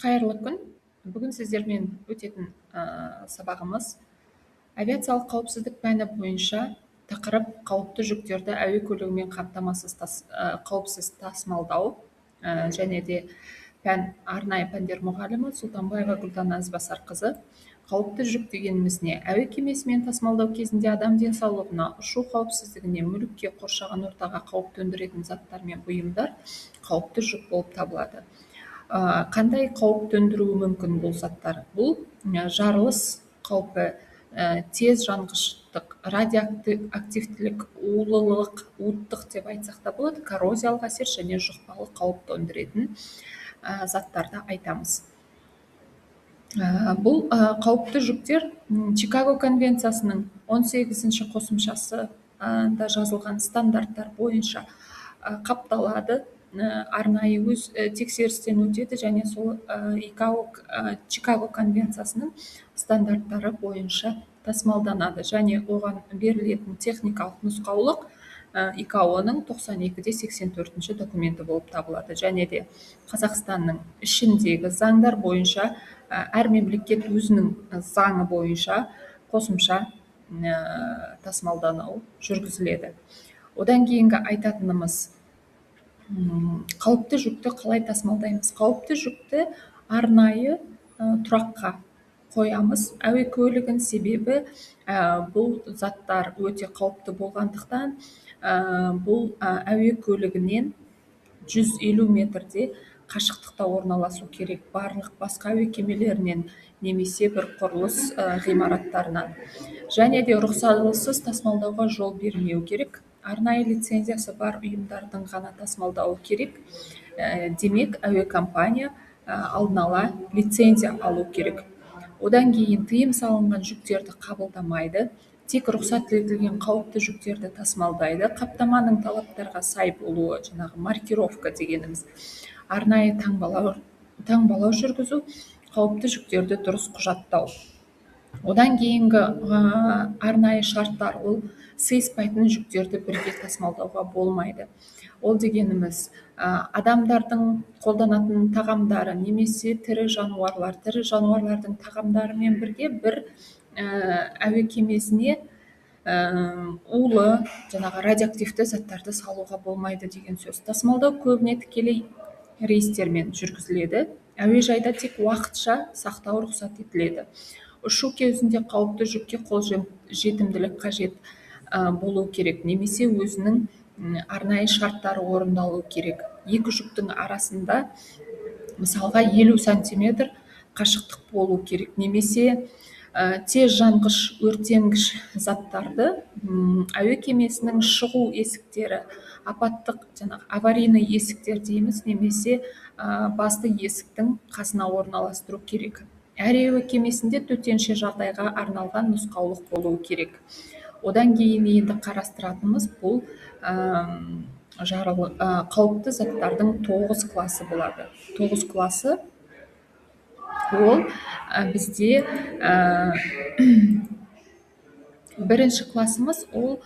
Қайырлы күн. Бүгін сіздермен өтетін сабағымыз авиациялық қауіпсіздік пәні бойынша тақырып қауіпті жүктерді әуе көлігімен қауіпсіз тасымалдау және де пән арнайы пәндер мұғалімі Сұлтанбаева Гүлдана Ізбасарқызы. Қауіпті жүк дегеніміз не? Әуе кемесімен тасымалдау кезінде адам денсаулығына, ұшу қауіпсіздігіне, мүлікке, қоршаған ортаға қауіп төндіретін заттар мен бұйымдар қауіпті жүк болып табылады. Қандай қауіп төндіруі мүмкін бұл заттар? Бұл жарылыс қаупі, тез жанғыштық, радиоактивтілік, улылық, уыттық деп айтсақ та болады, коррозиялық әсер және жұқпалы қауіп төндіретін заттарды айтамыз. Бұл қауіпті жүктер Чикаго конвенциясының 18-ші қосымшасы да жазылған стандарттар бойынша қапталады, арнайы өз тексерістен өтеді және сол Чикаго конвенциясының стандарттары бойынша тасымалданады және оған берілетін техникалық нұсқаулық ИКАО-ның 92-84 документі болып табылады. Және де Қазақстанның ішіндегі заңдар бойынша әр мемлекет өзінің заңы бойынша қосымша тасымалдану жүргізіледі. Одан кейінгі айтатынымыз, қауіпті жүкті қалай тасымалдаймыз? Қауіпті жүкті арнайы тұраққа қоямыз әуе көлігін, себебі бұл заттар өте қауіпті болғандықтан бұл әуе көлігінен 150 метрде қашықтықта орналасу керек барлық басқа әуе кемелерінен немесе бір құрылыс ғимараттарынан. Және де рұқсатсыз тасымалдауға жол бермеу керек. Арнайы лицензиясы бар ұйымдардың ғана тасымалдауы керек. Демек, әуе компания алдын ала лицензия алу керек. Одан кейін тыйым салынған жүктерді қабылдамайды, тек рұқсат етілген қауіпті жүктерді тасымалдайды. Қаптаманың талаптарға сай болуы, жаңағы маркировка дегеніміз, арнайы таңбалау жүргізу, қауіпті жүктерді дұрыс құжаттау. Одан кейінгі арнайы шарттар, ол сыйыспайтын жүктерді бірге тасымалдауға болмайды. Ол дегеніміз, адамдардың қолданатын тағамдары немесе тірі жануарлардың тағамдарымен бірге бір әуе кемесіне улы, жаңағы радиоактивті заттарды салуға болмайды деген сөз. Тасымалдау көбіне тікелей рейстермен жүргізіледі. Әуежайда тек уақытша сақтау рұқсат етіледі. Ұшу кезінде қауіпті жүкке қолжетімділік қажет болу керек, немесе өзінің арнайы шарттары орындалу керек. Екі жүктің арасында мысалға 50 сантиметр қашықтық болу керек, немесе тез жанғыш өртенгіш заттарды әуе кемесінің шығу есіктері, апаттық, аварийный есіктер дейміз, немесе басты есіктің қасына орналастыру керек. Әр әуе кемесінде төтенше жағдайға арналған нұсқаулық болуы керек. Одан кейін енді қарастыратынымыз бұл қауіпті заттардың 9 класы болады. 9 класы ол бізде бірінші класымыз ол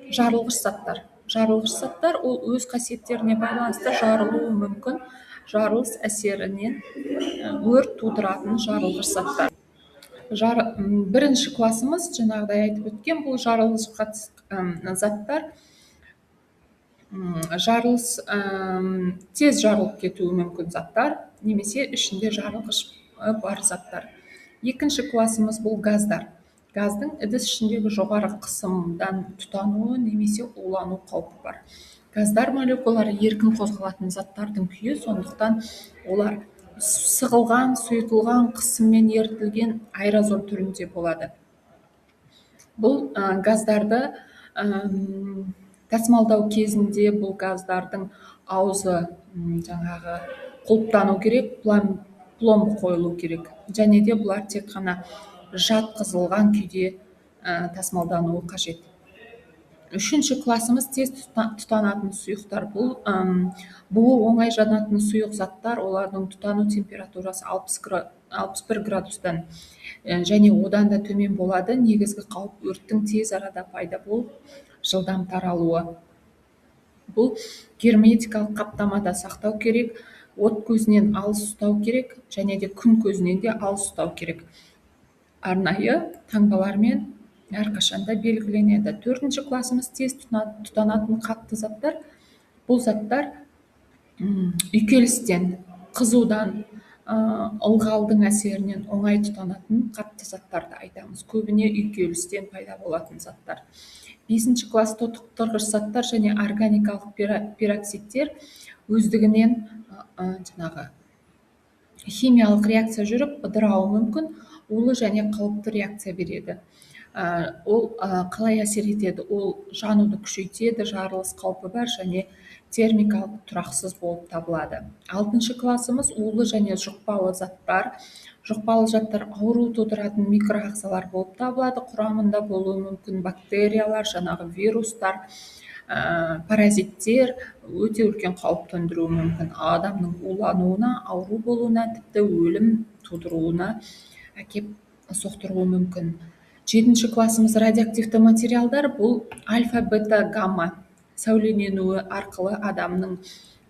жарылғыш заттар. Жарылғыш заттар ол өз қасиеттеріне байланысты жарылуы мүмкін, жарылыс әсерінен өрт тудыратын жарылғыш заттар. Бірінші класымыз, жаңағыдай айтып өткен, бұл жарылғыш заттар тез жарылып кетуі мүмкін заттар, немесе ішінде жарылғыш бар заттар. Екінші класымыз бұл газдар. Газдың ыдыс ішіндегі жоғары қысымдан тұтануы немесе улану қаупі бар. Газдар молекулалары еркін қозғалатын заттардың күйі, сондықтан олар сығылған, сұйытылған, қысыммен ерітілген аэрозоль түрінде болады. Бұл газдарды тасымалдау кезінде бұл газдардың аузы жаңағы құлыптану керек, пломб қойылу керек. Және де бұлар тек қана жатқызылған күйде тасымалдануы қажет. Үшінші класымыз тез тұтанатын сұйықтар. Бұл буы оңай жанатын сұйық заттар, олардың тұтану температурасы 61 градустан және одан да төмен болады. Негізгі қауіп өрттің тез арада пайда болып, жылдам таралуы. Бұл герметикалық қаптамада сақтау керек. от көзінен алыс ұстау керек, және де күн көзінен де алыс ұстау керек. Арнайы таңбалармен әрқашанда белгіленеді. 4-ші классымыз тез тұтанатын қатты заттар. Бұл заттар үйкелістен, қызудан, ылғалдың әсерінен оңай тұтанатын қатты заттарды айтамыз. Көбіне үйкелістен пайда болатын заттар. 5-ші класс тотықтырғыш заттар және органикалық пероксидтер өздігінен жаңағы химиялық реакция жүріп ыдырауы мүмкін, улы және қауіпті реакция береді. Ол қалай әсер етеді? Ол жануды күшейтеді, жарылыс қаупі бар және термикалық тұрақсыз болып табылады. 6-шы классымыз улы және жұқпалы заттар. Жұқпалы заттар ауру тудыратын микроағзалар болып табылады. Құрамында болуы мүмкін бактериялар, жаңағы вирустар, паразиттер өте үлкен қауіп төндіруі мүмкін. Адамның улануына, ауру болуына, тіпті өлім тудыруына әкеп соқтыруы мүмкін. 7-ші классымыз радиоактивті материалдар. Бұл альфа, бета, гамма сәулененуі арқылы адамның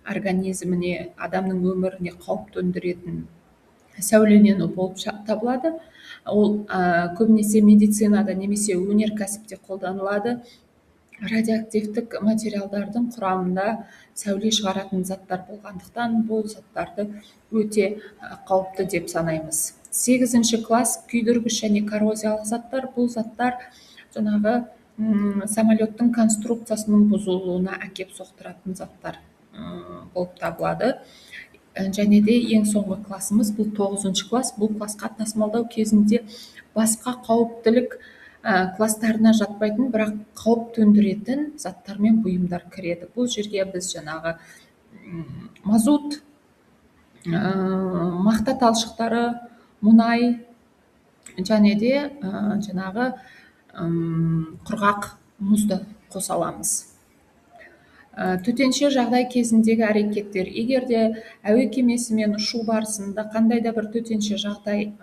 организміне, адамның өміріне қауіп төндіретін сәуленену болып табылады. Ол көбінесе медицинада немесе өнеркәсіпте қолданылады. Радиоактивтік материалдардың құрамында сәуле шығаратын заттар болғандықтан бұл заттарды өте қауіпті деп санаймыз. 8-ші класс күйдіргіш және коррозиялық заттар. Бұл заттар жаңағы самолеттің конструкциясының бұзылуына әкеп соқтыратын заттар болып табылады. Және де ең соңғы классымыз бұл 9-ші класс. Бұл классқа тасымалдау кезінде басқа қауіптілік класстарына жатпайтын, бірақ қауіп төндіретін заттар мен бұйымдар кіреді. Бұл жерге біз жаңағы мазут, мақта талшықтары, мұнай және де жаңағы құрғақ мұзды қоса аламыз. Төтенше жағдай кезіндегі әрекеттер. Егер де әуе кемесімен ұшу барысында қандай да бір төтенше жағдай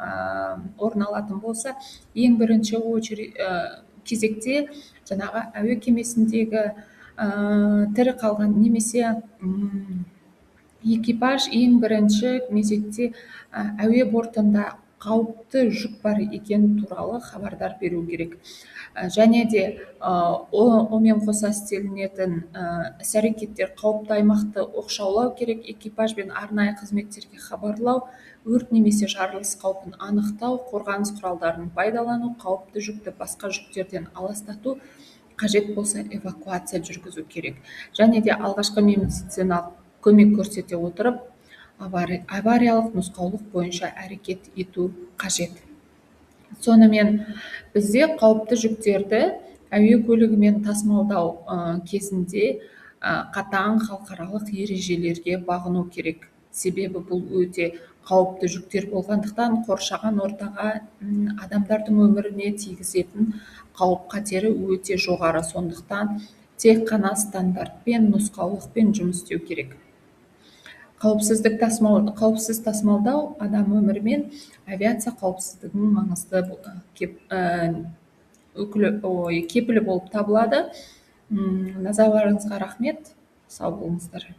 орын алатын болса, ең бірінші кезекте жаңағы әуе кемесіндегі тірі қалған немесе экипаж ең бірінші мезетте әуе бортында қауіпті жүк бар екені туралы хабардар беру керек. Және де онымен қоса істелінетін іс-әрекеттер қауіпті аймақты оқшаулау керек, экипаж бен арнайы қызметтерге хабарлау, өрт немесе жарылыс қаупін анықтау, қорғаныс құралдарын пайдалану, қауіпті жүкті басқа жүктерден аластату, қажет болса эвакуация жүргізу керек. Және де алғашқы медициналық көмек көрсете отырып, авариялық нұсқаулық бойынша әрекет ету қажет. Сонымен бізде қауіпті жүктерді әуе көлігімен тасымалдау кезінде қатаң халықаралық ережелерге бағыну керек. Себебі бұл өте қауіпті жүктер болғандықтан қоршаған ортаға, адамдардың өміріне тигізетін қауіп қатері өте жоғары. Сондықтан тек қана стандартпен, нұсқаулықпен жұмыс істеу керек. Қауіпсіз тасымалдау адам өмірі мен авиация қауіпсіздігінің маңызды кепілі болып табылады. Назарларыңызға рахмет. Сау болыңыздар.